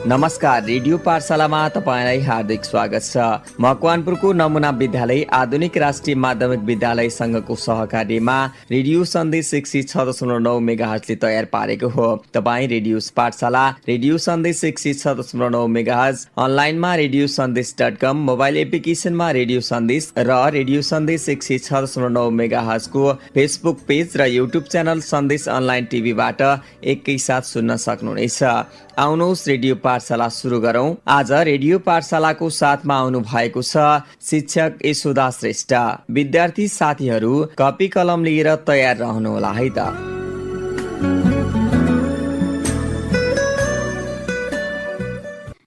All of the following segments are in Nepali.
नमस्कार, रेडियो पाठशालामा तपाईलाई हार्दिक स्वागत छ। मकवानपुरको नमुना विद्यालय आधुनिक राष्ट्रिय माध्यमिक विद्यालय संघको सहकार्यमा रेडियो सन्देश 106.9 मेगाहर्जले तयार पारेको हो। तपाईँ रेडियो पाठशाला, रेडियो सन्देश 106.9 मेगाहर्ज, अनलाइनमा रेडियो सन्देश.com, मोबाइल एप्लिकेसनमा रेडियो सन्देश र रेडियो सन्देश 106.9 मेगाहर्जको फेसबुक पेज र युट्युब च्यानल सन्देश अनलाइन टिभीबाट एकैसाथ सुन्न सक्नुहुनेछ। आउनुहोस् रेडियो पाठशाला सुरु गरौं। आज रेडियो पाठशालाको साथमा आउनु भएको छ शिक्षक यशोदा श्रेष्ठ। विद्यार्थी साथीहरू कपी कलम लिएर तयार रहनुहोला है त।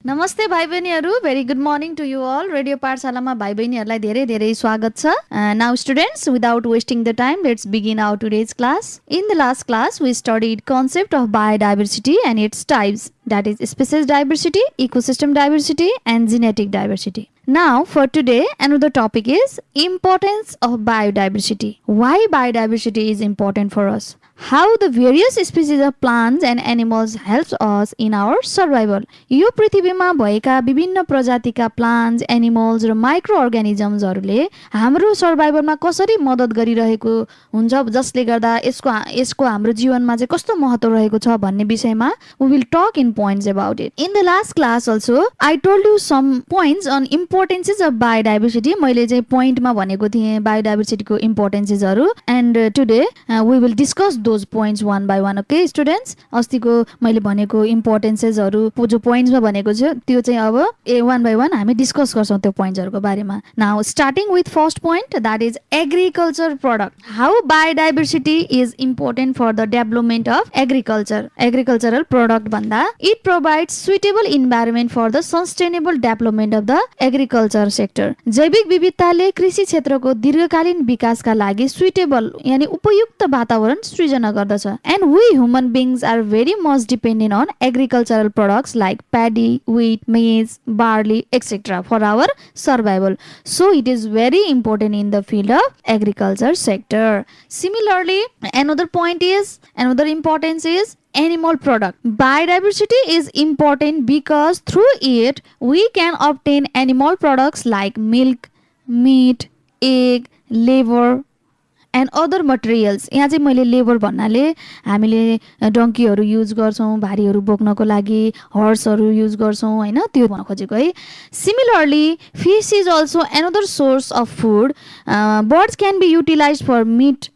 नमस्ते भाइ बहिनीहरू, very good morning to you all. Radio पाठशालामा भाइ बहिनीहरूलाई धेरै धेरै स्वागत छ। Now students, without wasting the time, let's begin our today's class. In the last class we studied concept of biodiversity and its types, that is species diversity, ecosystem diversity and genetic diversity. Now for today, another topic is importance of biodiversity. Why biodiversity is important for us? How the various species of plants and animals helps us in our survival. यो पृथ्वीमा भएका विभिन्न प्रजातिका प्लान्ट्स, एनिमल्स र माइक्रो अर्गानिजम्सहरूले हाम्रो सर्भाइभलमा कसरी मद्दत गरिरहेको हुन्छ, जसले गर्दा यसको हाम्रो जीवनमा चाहिँ कस्तो महत्त्व रहेको छ भन्ने विषयमा we will talk in points about it. In the last class also I told you some points on importances of biodiversity. मैले चाहिँ पोइन्टमा भनेको थिएँ बायोडाइभर्सिटीको इम्पोर्टेन्सेसहरू, and today we will discuss those points one by one. Okay students, अस्तिको मैले भनेको इम्पोर्टेन्सेसहरू जो पोइन्ट्समा भनेको छु त्यो चाहिँ अब one by one हामी डिस्कस गर्छौँ त्यो पोइन्ट्सहरूको बारेमा। Now starting with first point, that is agriculture product. How biodiversity is important for the development of agriculture. Agricultural product भन्दा it provides suitable environment for the sustainable development of the agriculture sector. जैविक विविधताले कृषि क्षेत्रको दीर्घकालीन विकासका लागि सुइटेबल यानी उपयुक्त वातावरण सृजना गर्दछ। And we human beings are very much dependent on agricultural products like paddy, wheat, maize, barley, etc. for our survival. So it is very important in the field of agriculture sector. Similarly, another importance is animal product. Biodiversity is important because through it we can obtain animal products like milk, meat, egg, liver and other materials. यहाँ चाहिँ मैले लेबर भन्नाले हामीले डङ्कीहरू युज गर्छौँ भारीहरू बोक्नको लागि, हर्सहरू युज गर्छौँ हैन, त्यो भन्न खोजेको है। Similarly, fish is also another source of food. Birds can be utilized for meat,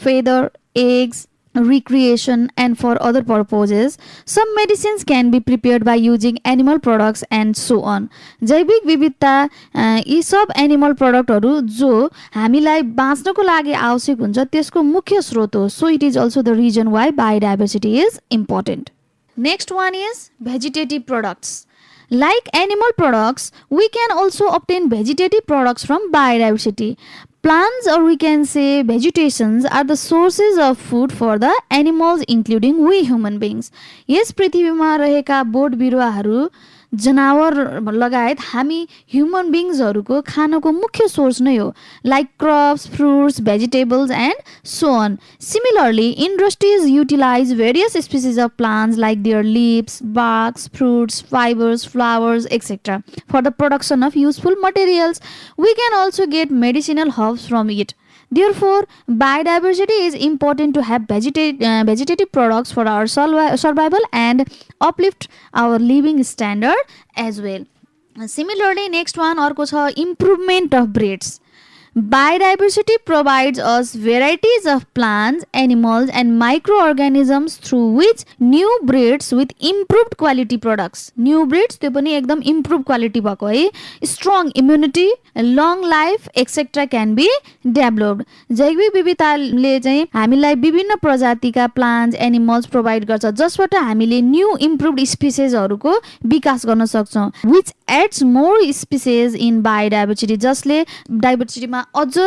feather, eggs, recreation and for other purposes. Some medicines can be prepared by using animal products and so on. जैविक विविधता यी सब एनिमल प्रोडक्टहरू जो हामीलाई बाँच्नको लागि आवश्यक हुन्छ त्यसको मुख्य स्रोत हो। So it is also the reason why biodiversity is important. Next one is vegetative products. Like animal products, we can also obtain vegetative products from biodiversity. Plants, or we can say vegetations, are the sources of food for the animals including we human beings. यस पृथ्वीमा रहेका बोट बिरुवाहरू, जनावर लगायत हामी ह्युमन बिङ्सहरूको खानको मुख्य सोर्स नै हो, like crops, fruits, vegetables and so on. Similarly, industries utilize various species of plants like their leaves, barks, fruits, fibers, flowers, etc. for the production of useful materials. We can also get medicinal herbs from it. Therefore, biodiversity is important to have vegetative products for our survival and uplift our living standard as well. Similarly, next one अर्को छ improvement of breeds. Biodiversity provides us varieties of plants, animals and microorganisms through which new breeds with improved quality products. New breeds त्यो पनि एकदम improved quality भएको है, strong immunity, long life, etc. can be developed. जैविक विविधताले चाहिँ हामीलाई विभिन्न प्रजातिका प्लान्ट्स, एनिमल्स प्रोभाइड गर्छ जसबाट हामीले न्यू इम्प्रुभड स्पिसिसहरूको विकास गर्न सक्छौँ, which adds more species in biodiversity, जसले डाइभर्सिटीमा अझ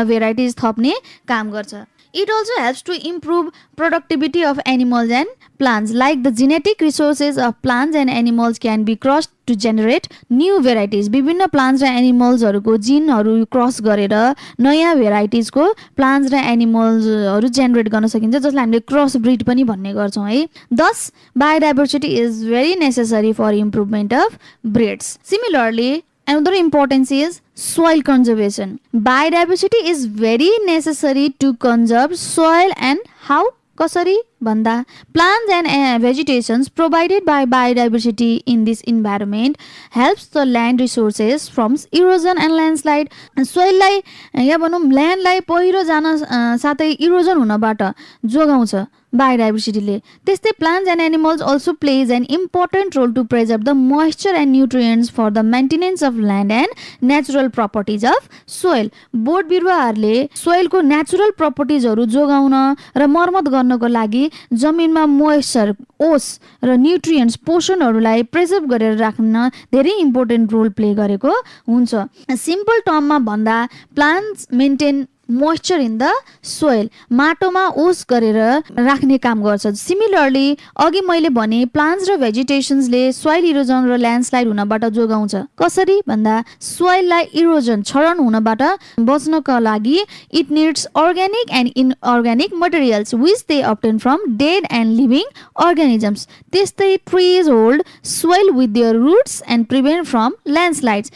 भेराइटिज थप्ने काम गर्छ। It also helps to improve productivity of animals and plants. Like the genetic resources of plants and animals can be crossed to generate new varieties. विभिन्न plants र animalsहरूको जिनहरू क्रस गरेर नयाँ भेराइटिजको प्लान्ट्स र एनिमल्सहरू जेनेरेट गर्न सकिन्छ, जसलाई हामीले क्रस ब्रिड पनि भन्ने गर्छौँ है. Thus, biodiversity is very necessary for improvement of breeds. Similarly, another importance is soil conservation. Biodiversity is very necessary to conserve soil. And how? कसरी भन्दा plants and vegetations provided by biodiversity in this environment helps the land resources from erosion and landslide. सोइललाई या भनौँ ल्यान्डलाई पहिरो जान साथै इरोजन हुनबाट जोगाउँछ biodiversity. त्यस्तै plants and animals also plays an important role to preserve the moisture and nutrients for the maintenance of land and natural properties of soil. बोट बिरुवाहरूले सोइलको नेचुरल प्रपर्टिजहरू जोगाउन र मर्मत गर्नको लागि जमिनमा मोइस्चर, ओस र न्युट्रिएन्ट्स, पोषणहरूलाई प्रिजर्भ गरेर राख्न धेरै इम्पोर्टेन्ट रोल प्ले गरेको हुन्छ. सिम्पल टर्ममा भन्दा plants maintain moisture in the soil, माटोमा ओस गरेर राख्ने काम गर्छ. सिमिलरली अघि मैले भने प्लान्ट्स र भेजिटेसन्सले सोइल इरोजन र ल्यान्डस्लाइड हुनबाट जोगाउँछ. कसरी भन्दा सोइललाई इरोजन, क्षरण हुनबाट बच्नको लागि it needs organic and inorganic materials which they obtain from dead and living organisms. त्यस्तै trees hold soil with their roots and prevent from landslides.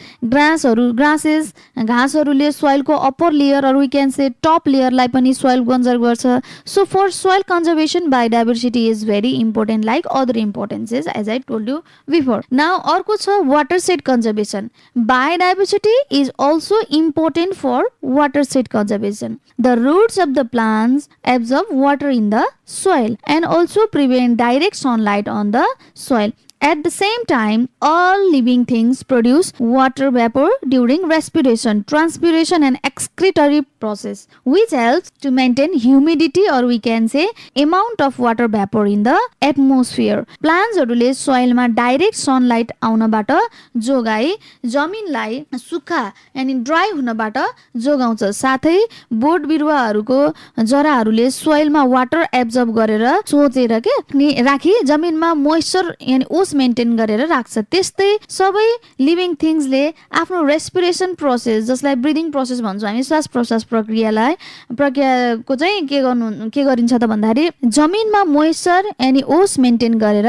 Grasses, घाँसहरूले सोइलको अप्पर लेयर अरू से टप लेयरलाई पनि सोइल कन्जर्भ गर्छ. So for soil conservation biodiversity is very important like other importances as I told you before. Now अर्को छ watershed conservation. Biodiversity is also important for watershed conservation. The roots of the plants absorb water in the soil and also prevent direct sunlight on the soil. At the same time, all living things produce water vapor during respiration, transpiration and excretory process, which helps to maintain humidity, or we can say amount of water vapor in the atmosphere. Plants हरूले सोइलमा डाइरेक्ट सनलाइट आउनबाट जोगाई जमिनलाई सुक्खा यानी ड्राई हुनबाट जोगाउँछ. साथै बोट बिरुवाहरूको जराहरूले सोइलमा वाटर एब्जर्ब गरेर सोचेर के राखी जमिनमा मोइस्चर यानी ओस मेन्टेन गरेर राख्छ. त्यस्तै सबै लिभिङ थिङ्सले आफ्नो रेस्पिरेसन प्रोसेस, जसलाई ब्रिदिङ प्रोसेस भन्छौँ हामी, श्वास प्रश्वास प्रक्रियाको चाहिँ के गरिन्छ त भन्दाखेरि जमिनमा मोइस्चर यानी ओस मेन्टेन गरेर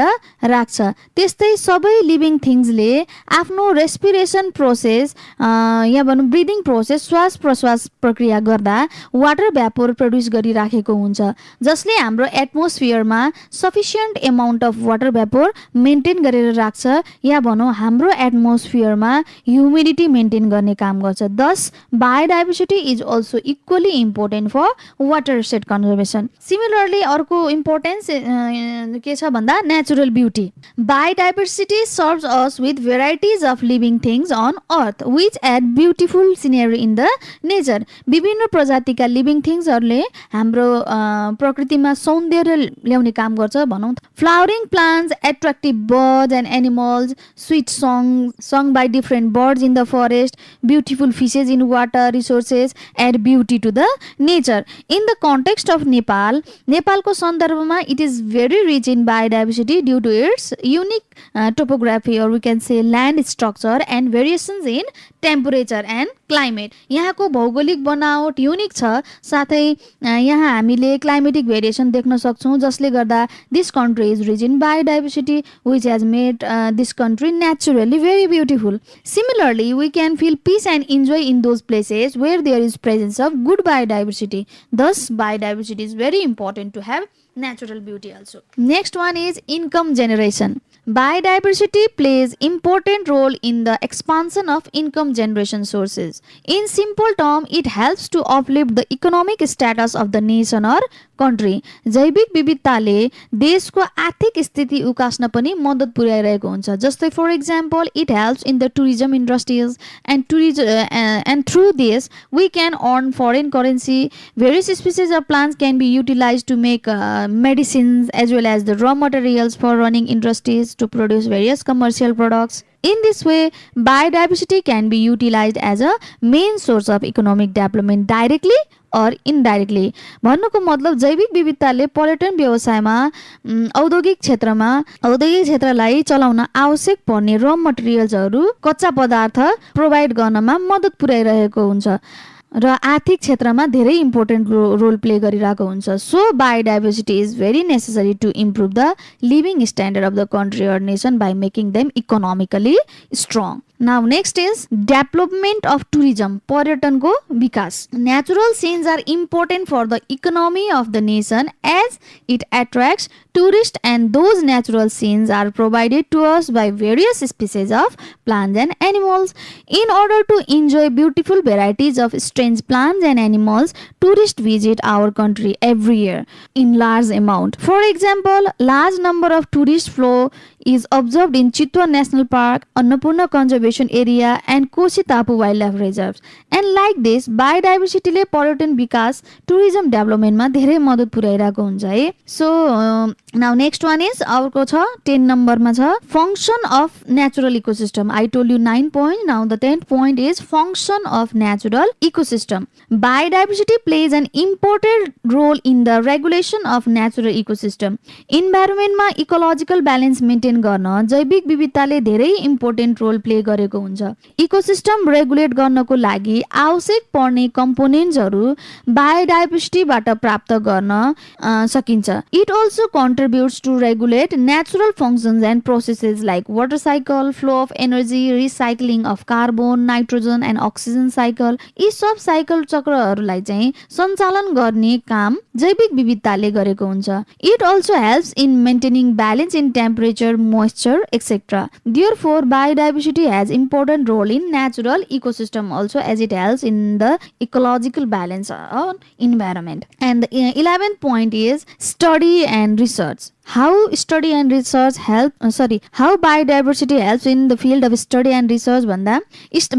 राख्छ. त्यस्तै सबै लिभिङ थिङ्सले आफ्नो रेस्पिरेसन प्रोसेस या भनौँ ब्रिदिङ प्रोसेस, श्वास प्रश्वास प्रक्रिया गर्दा वाटर भ्यापोर प्रड्युस गरिराखेको हुन्छ, जसले हाम्रो एटमोस्फियरमा sufficient amount of water vapour maintain गरेर राख्छ, या भनौँ हाम्रो एटमोस्फियरमा ह्युमिडिटी मेन्टेन गर्ने काम गर्छ. Thus biodiversity is also equally important for watershed conservation. Similarly अर्को इम्पोर्टेन्स के छ भन्दा natural beauty. Biodiversity serves us with varieties of living things on earth which add beautiful scenery in the nature. विभिन्न प्रजातिका लिभिङ थिङ्सहरूले हाम्रो प्रकृतिमा सौन्दर्य ल्याउने काम गर्छ भनौँ. Flowering plants, attractive birds and animals, sweet sung by different birds in the forest, beautiful fishes in water resources add beauty to the nature. In the context of Nepal, Nepalको सन्दर्भमा it is very rich in biodiversity due to its unique topography, or we can say land structure and variations in temperature and climate. यहाँको भौगोलिक बनावट युनिक छ, साथै यहाँ हामीले क्लाइमेटिक भेरिएसन देख्न सक्छौँ, जसले गर्दा this country is rich in biodiversity which has made this country naturally very beautiful. Similarly, we can feel peace and enjoy in those places where there is presence of good biodiversity. Thus, biodiversity is very important to have natural beauty also. Next one is income generation. Biodiversity plays important role in the expansion of income generation sources. In simple term, it helps to uplift the economic status of the nation or country. जैविक विविधताले देशको आर्थिक स्थिति उकास्न पनि मद्दत पुर्याइरहेको हुन्छ. जस्तै for example, it helps in the tourism industries and through this we can earn foreign currency. Various species of plants can be utilized to make medicines as well as the raw materials for running industries to produce various commercial products. In this way, biodiversity can be utilized as a main source of economic development directly or indirectly. भन्नुको मतलब जैविक विविधताले पर्यटन व्यवसायमा औद्योगिक क्षेत्रलाई चलाउन आवश्यक पर्ने र मटेरियल्सहरू कच्चा पदार्थ प्रोभाइड गर्नमा मद्दत पुर्याइरहेको हुन्छ र आर्थिक क्षेत्रमा धेरै इम्पोर्टेन्ट रोल प्ले गरिरहेको हुन्छ. So biodiversity is very necessary to improve the living standard of the country or nation by making them economically strong. Now next is development of tourism, पर्यटनको विकास. Natural scenes are important for the economy of the nation as it attracts tourists, and those natural scenes are provided to us by various species of plants and animals. In order to enjoy beautiful varieties of strange plants and animals, tourists visit our country every year in large amount. For example, large number of tourist flow is observed in Chitwa National Park, Annapurna Conservation Area and Koshi Tapu Wildlife Reserves. And like this, biodiversity ले पर्यटन विकास tourism development मा धेरै मद्दत पुर्याइरहेको हुन्छ है. So now next one is अर्को छ 10 number मा छ function of natural ecosystem. I told you 9 points. Now the 10th point is function of natural ecosystem. Biodiversity plays an important role in the regulation of natural ecosystem. Environment मा ecological balance maintain गर्न जैविक विविधताले धेरै इम्पोर्टेन्ट रोल प्ले गरेको हुन्छ. इकोसिस्टम रेगुलेट गर्नको लागि आवश्यक पर्ने कम्पोनेन्ट्सहरू बायोडाइभर्सिटीबाट प्राप्त गर्न सकिन्छ. It also contributes to regulate natural functions and processes like water cycle, flow of energy, recycling of carbon, nitrogen and oxygen cycle. यी सब साइकल चक्रहरूलाई चाहिँ सञ्चालन गर्ने काम जैविक विविधताले गरेको हुन्छ. It also helps in maintaining balance in temperature, moisture, etc. Therefore, biodiversity has important role in natural ecosystem also, as it helps in the ecological balance of environment. And the 11th point is study and research. How study and research how biodiversity helps in the field of study and research भन्दा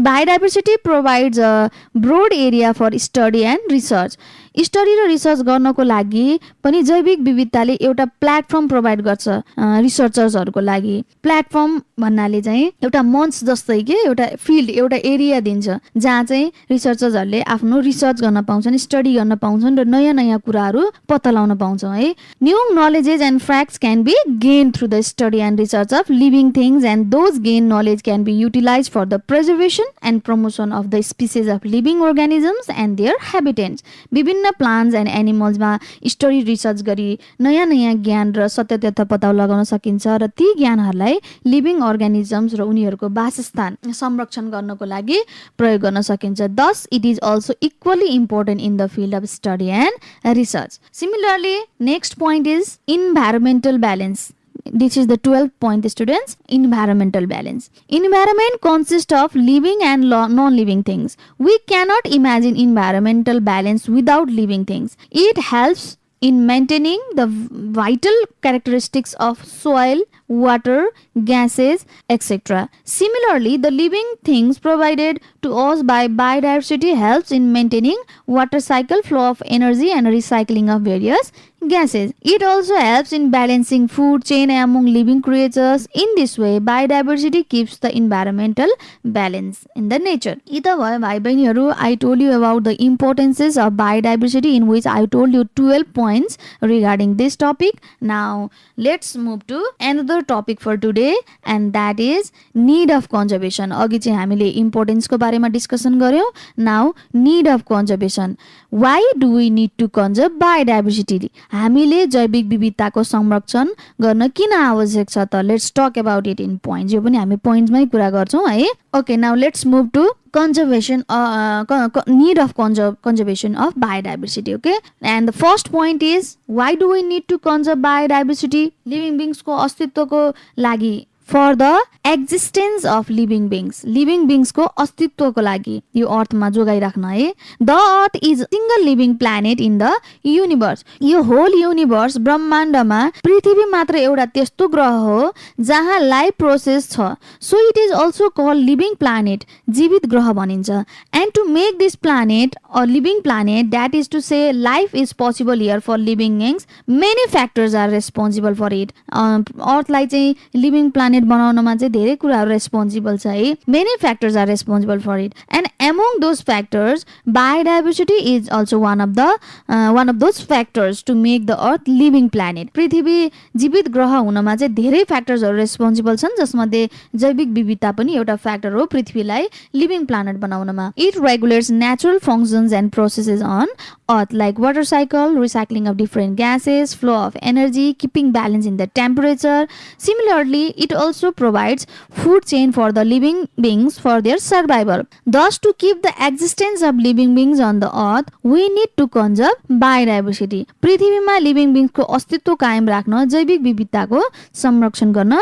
biodiversity provides a broad area for study and research. Study र रिसर्च गर्नको लागि पनि जैविक विविधताले एउटा प्लेटफर्म प्रोभाइड गर्छ रिसर्चर्सहरूको लागि. प्लेटफर्म भन्नाले चाहिँ एउटा मञ्च जस्तै के एउटा फिल्ड एउटा एरिया दिन्छ जहाँ चाहिँ रिसर्चर्सहरूले आफ्नो रिसर्च गर्न पाउँछन्, स्टडी गर्न पाउँछन् र नयाँ नयाँ कुराहरू पत्ता लगाउन पाउँछौँ है. New knowledges and facts can be gain through the study and research of living things and those gain knowledge can be utilize for the preservation and promotion of the species of living organisms and their habitats. विभिन्न प्लान्ट्स एन्ड एनिमल्समा स्टडी रिसर्च गरी नयाँ नयाँ ज्ञान र सत्य तथ्य पत्ता लगाउन सकिन्छ र ती ज्ञानहरूलाई लिभिङ अर्गानिजम्स र उनीहरूको वासस्थान संरक्षण गर्नको लागि प्रयोग गर्न सकिन्छ. Thus, it is also equally important in the field of study and research. Similarly, next point is environmental balance. This is the 12th point, students. Environmental balance. Environment consists of living and non-living things. We cannot imagine environmental balance without living things. It helps in maintaining the vital characteristics of soil, water, gases, etc. Similarly, the living things provided to us by biodiversity helps in maintaining water cycle, flow of energy and recycling of various gases. It also helps in balancing food chain among living creatures. In this way, biodiversity keeps the environmental balance in the nature. Ita bhai bainiharu, I told you about the importances of biodiversity, in which I told you 12 points regarding this topic. Now, let's move to another topic for today, and that is need of conservation. अघि चाहिँ हामीले इम्पोर्टेन्स को बारेमा डिस्कसन गर्यौं. Now, need of conservation. Why do we need to conserve biodiversity? हामीले जैविक विविधताको संरक्षण गर्न किन आवश्यक छ त? Let's talk about it in points. यो पनि हामी पोइन्ट्समै कुरा गर्छौं है. Okay, now let's move to conservation need of conservation of biodiversity. Okay, and the first point is, why do we need to conserve biodiversity? Living beings को अस्तित्वको लागि, for the existence of living beings. Living beings को अस्तित्वको लागि यो अर्थमा जोगाइराख्न है. The earth is a single living planet in the universe. यो होल युनिभर्स ब्रह्माण्डमा पृथ्वी मात्र एउटा त्यस्तो ग्रह हो जहाँ लाइफ प्रोसेस छ. So it is also called living planet. जीवित ग्रह भनिन्छ. And to make this planet a living planet, that is to say life is possible here for living beings, many factors are responsible for it. अर्थलाई चाहिँ लिभिङ प्लानेट प्लानेट बनाउनमा चाहिँ धेरै कुराहरू रेस्पोन्सिबल छ है. Many factors are responsible for it and among those factors biodiversity is also one of those factors to make the earth living planet. पृथ्वी जीवित ग्रह हुनमा चाहिँ धेरै फ्याक्टर्सहरू रेस्पोन्सिबल छन्, जसमध्ये जैविक विविधता पनि एउटा फ्याक्टर हो पृथ्वीलाई लिभिङ प्लानेट बनाउनमा. It regulates natural functions and processes on earth like water cycle, recycling of different gases, flow of energy, keeping balance in the temperature. Similarly, it also provides food chain for the living beings for their survival. Thus, to keep the existence of living beings on the earth, we need to conserve biodiversity. पृथ्वीमा लिभिङ बिङ्सको अस्तित्व कायम राख्न जैविक विविधताको संरक्षण गर्न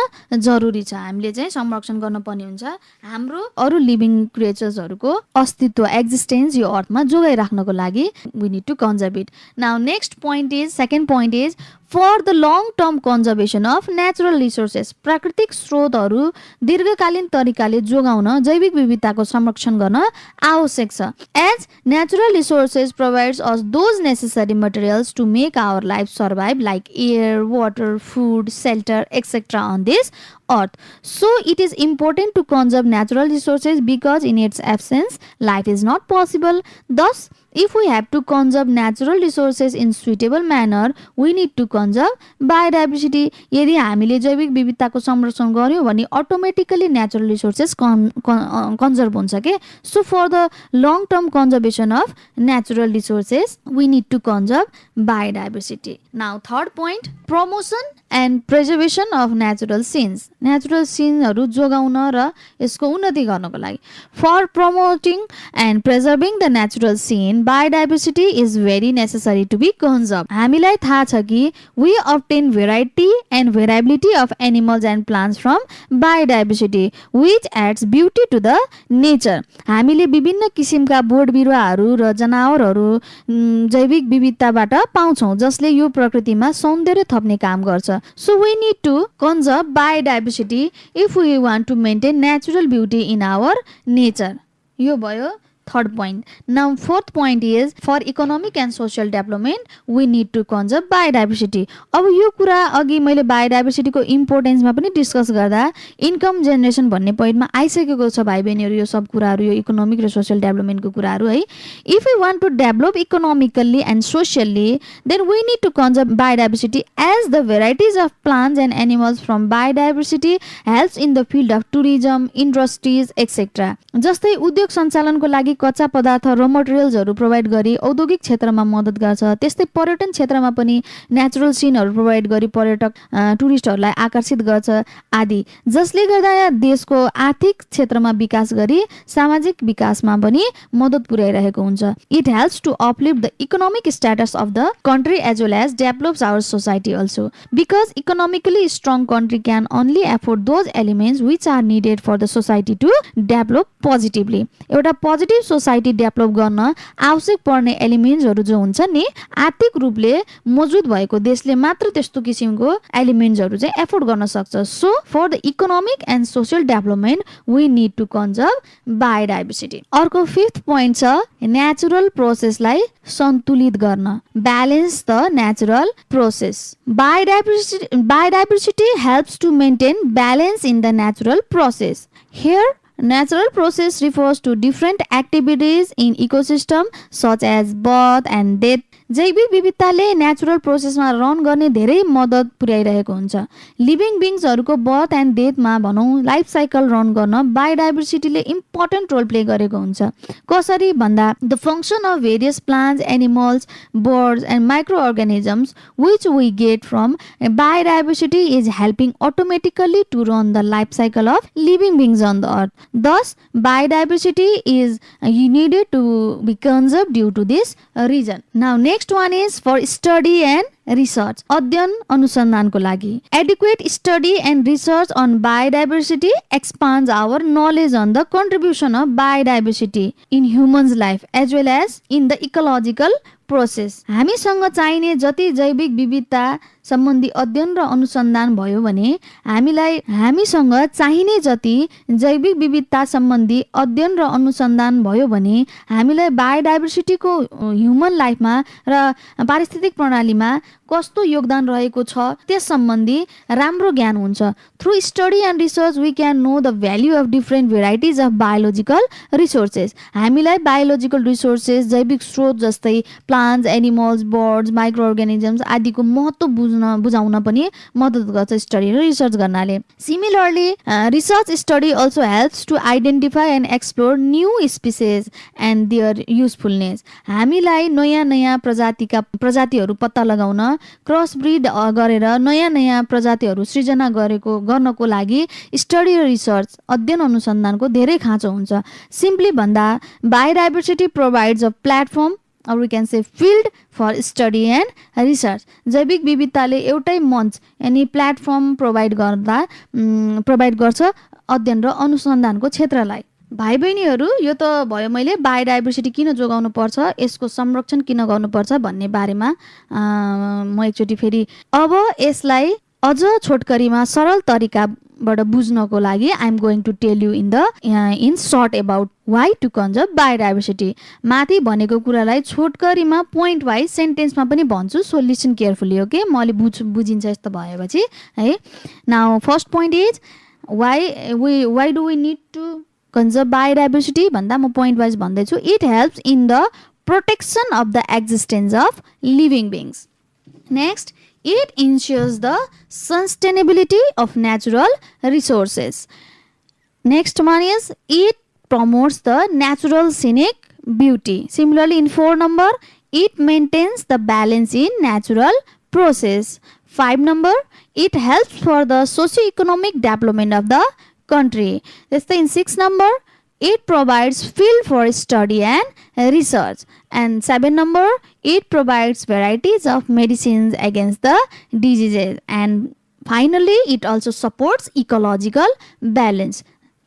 जरुरी छ. हामीले चाहिँ संरक्षण गर्न पर्ने हुन्छ हाम्रो अरू लिभिङ क्रिएचर्सहरूको अस्तित्व एक्जिस्टेन्स यो अर्थमा जोगाइराख्नको लागि. we need to conserve it. Now next point is, second point is, for the long term conservation of natural resources. प्राकृतिक स्रोतहरू दीर्घकालीन तरिकाले जोगाउन जैविक विविधताको संरक्षण गर्न आवश्यक छ. As natural resources provides us those necessary materials to make our life survive, like air, water, food, shelter, etc. on this earth. So it is important to conserve natural resources because in its absence life is not possible. Thus, if we have to conserve natural resources in suitable manner, we need to conserve biodiversity. यदि हामीले जैविक विविधताको संरक्षण गर्यौं भने अटोमेटिकली नेचुरल रिसोर्सेस कन्जर्भ हुन्छ के. So for the long term conservation of natural resources we need to conserve biodiversity. Now third point, promotion and preservation of natural scenes. Natural सिनहरू जोगाउन र यसको उन्नति गर्नको लागि. For promoting and preserving the natural scene, biodiversity is very necessary to be conserved. हामीलाई थाहा छ कि we obtain variety and variability of animals and plants from biodiversity, which adds beauty to the nature. हामीले विभिन्न किसिमका बोट बिरुवाहरू र जनावरहरू जैविक विविधताबाट पाउँछौं, जसले यो प्रकृतिमा सौन्दर्य थप्ने काम गर्छ. So we need to conserve biodiversity if we want to maintain natural beauty in our nature. यो भयो third point. Now fourth point is, for economic and social development we need to conserve biodiversity. अब यो कुरा अघि मैले biodiversity को इम्पोर्टेन्स मा पनि डिस्कस गर्दा इन्कम जेनेरेसन भन्ने पोइन्टमा आइसकेको छ भाइ बहिनीहरु. यो सब कुराहरु यो इकोनोमिक र सोशल डेभलपमेन्ट को कुराहरु है. If we want to develop economically and socially, then we need to conserve biodiversity, as the varieties of plants and animals from biodiversity helps in the field of tourism, industries, etc. जस्तै उद्योग सञ्चालनको लागि कच्चा पदार्थ र मटेरियल्सहरू प्रोभाइड गरी औद्योगिक क्षेत्रमा मद्दत गर्छ. त्यस्तै पर्यटन क्षेत्रमा पनि नेचुरल सिनहरू प्रोभाइड गरी पर्यटक टुरिस्टहरूलाई आकर्षित गर्छ आदि, जसले गर्दा देशको आर्थिक क्षेत्रमा विकास गरी सामाजिक विकासमा पनि मद्दत पुर्याइरहेको हुन्छ. It helps to uplift the economic status of the country as well as develops our society also, because economically strong country can only afford those elements which are needed for the society to develop positively. एउटा पोजिटिभ सोसाइटी डेभलप गर्न आवश्यक पर्ने एलिमेन्ट्सहरू जो हुन्छ नि, आर्थिक रूपले मजबुत भएको देशले मात्र त्यस्तो किसिमको एलिमेन्ट्सहरू चाहिँ एफोर्ड गर्न सक्छ. So for the economic and social development we need to conserve biodiversity. अर्को फिफ्थ पोइन्ट छ, नेचुरल प्रोसेसलाई सन्तुलित गर्न, balance the natural process. Biodiversity helps to maintain balance in the natural process. Here, natural process refers to different activities in ecosystem such as birth and death. जैविक विविधताले नेचुरल प्रोसेसमा रन गर्ने धेरै मद्दत पुर्याइरहेको हुन्छ. लिभिङ बिङ्सहरूको बर्थ एन्ड डेथमा भनौँ लाइफ साइकल रन गर्न बायोडाइभर्सिटीले इम्पोर्टेन्ट रोल प्ले गरेको हुन्छ. कसरी भन्दा, the function of various plants, animals, birds and microorganisms which we get from biodiversity is helping automatically to run the life cycle of living beings on the earth. Thus, biodiversity is needed to be conserved due to this reason. Now, next one is for study and research. अध्ययन अनुसन्धानको लागि. Adequate study and research on biodiversity expands our knowledge on the contribution of biodiversity in humans' life as well as in the ecological process. हामीसँग चाहिने जति जैविक विविधता सम्बन्धी अध्ययन र अनुसन्धान भयो भने हामीसँग चाहिने जति जैविक विविधता सम्बन्धी अध्ययन र अनुसन्धान भयो भने हामीलाई बायोडाइभर्सिटीको ह्युमन लाइफमा र पारिस्थितिक प्रणालीमा कस्तो योगदान रहेको छ त्यस सम्बन्धी राम्रो ज्ञान हुन्छ। Through study and research we can know the value of different varieties of biological resources. हामीलाई बायोलोजिकल रिसोर्सेस जैविक स्रोत जस्तै plants, animals, birds, microorganisms आदिको महत्त्व बुझाउन पनि मद्दत गर्छ स्टडी र रिसर्च गर्नाले। Similarly research study also helps to identify and explore new species and their usefulness. हामीलाई नयाँ नयाँ प्रजातिहरू पत्ता लगाउन, क्रस ब्रिड गरेर नयाँ नयाँ प्रजातिहरू सृजना गर्नको लागि स्टडी र रिसर्च अध्ययन अनुसन्धानको धेरै खाँचो हुन्छ। सिम्पली भन्दा biodiversity provides a platform or we can say field for study and research। जैविक विविधताले एउटै मञ्च यानी प्लेटफर्म प्रोभाइड गर्छ अध्ययन र अनुसन्धानको क्षेत्रलाई। भाइ बहिनीहरू, यो त भयो मैले बायोडाइभर्सिटी किन जोगाउनु पर्छ, यसको संरक्षण किन गर्नुपर्छ भन्ने बारेमा म एकचोटि फेरि अब यसलाई अझ छोटकरीमा सरल तरिकाबाट बुझ्नको लागि I am going to tell you in short about why to conserve biodiversity. माथि भनेको कुरालाई छोटकरीमा पोइन्ट वाइज सेन्टेन्समा पनि भन्छु, सो लिसन केयरफुली। ओके, मैले बुझिन्छ यस्तो भएपछि है। Now first point is why do we need to conserve biodiversity भन्दा म पोइन्ट वाइज भन्दैछु। It helps in the protection of the existence of living beings. Next, it ensures the sustainability of natural resources. Next one is it promotes the natural scenic beauty. Similarly, in 4 number, it maintains the balance in natural process. 5 number, it helps for the socio-economic development of the country. That's in 6 number, it provides field for study and research. And 7 number, it provides varieties of medicines against the diseases. And finally, it also supports ecological balance.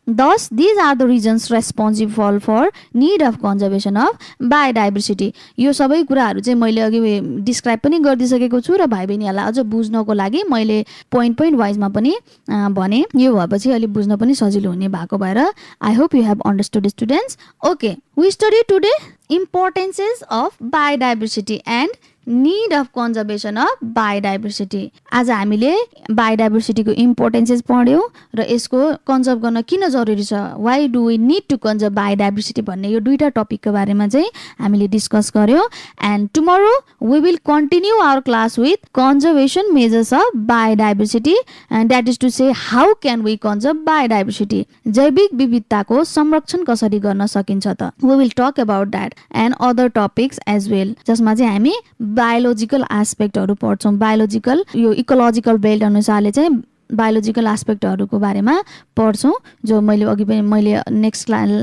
Thus, these are the reasons responsible for need of conservation of biodiversity. यो सबै कुराहरू चाहिँ मैले अघि डिस्क्राइब पनि गरिदिसकेको छु र भाइ बहिनीहरूलाई अझ बुझ्नको लागि मैले पोइन्ट वाइजमा पनि भने। यो भएपछि अलि बुझ्न पनि सजिलो हुने भएको भएर I hope you have understood students. Okay, we study today importances of biodiversity and need of conservation of biodiversity। आज हामीले बायोडाइभर्सिटीको इम्पोर्टेन्सेस पढ्यौँ र यसको कन्जर्भ गर्न किन जरुरी छ, why do we need to conserve biodiversity भन्ने यो दुईटा टपिकको बारेमा चाहिँ हामीले डिस्कस गर्यौँ। And tomorrow we will continue our class with conservation measures of biodiversity and that is to say how can we conserve biodiversity. जैविक विविधताको संरक्षण कसरी गर्न सकिन्छ त। We will talk about that and other topics as well, जसमा चाहिँ हामी बायोलोजिकल एस्पेक्टहरू पढ्छौँ। बायोलोजिकल यो इकोलोजिकल बेल्ट अनुसारले चाहिँ बायोलोजिकल एस्पेक्टहरूको बारेमा पढ्छौँ, जो मैले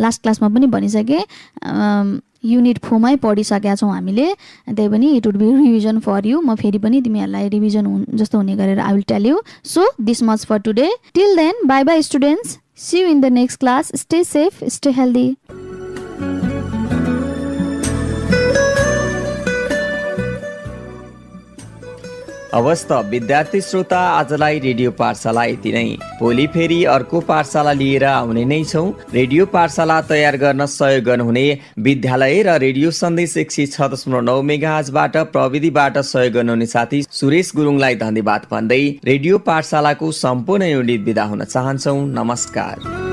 लास्ट क्लासमा पनि भनिसकेँ। युनिट 4 मै पढिसकेका छौँ हामीले, त्यही पनि it would be revision for you. म फेरि पनि तिमीहरूलाई रिभिजन जस्तो हुने गरेर I will tell you. So this much for today. Till then, bye bye students, see you in the next class. Stay safe, stay healthy. अवस्थ विद्यार्थी श्रोता, आजलाई रेडियो पाठशाला यति नै। भोलि फेरि अर्को पाठशाला लिएर आउने नै छौँ। रेडियो पाठशाला तयार गर्न सहयोग गर्नुहुने विद्यालय र रेडियो सन्देश 106.9 मेगाहर्जबाट प्रविधिबाट सहयोग गर्नुहुने साथी सुरेश गुरुङलाई धन्यवाद भन्दै रेडियो पाठशालाको सम्पूर्ण युनिट बिदा हुन चाहन्छौँ। नमस्कार।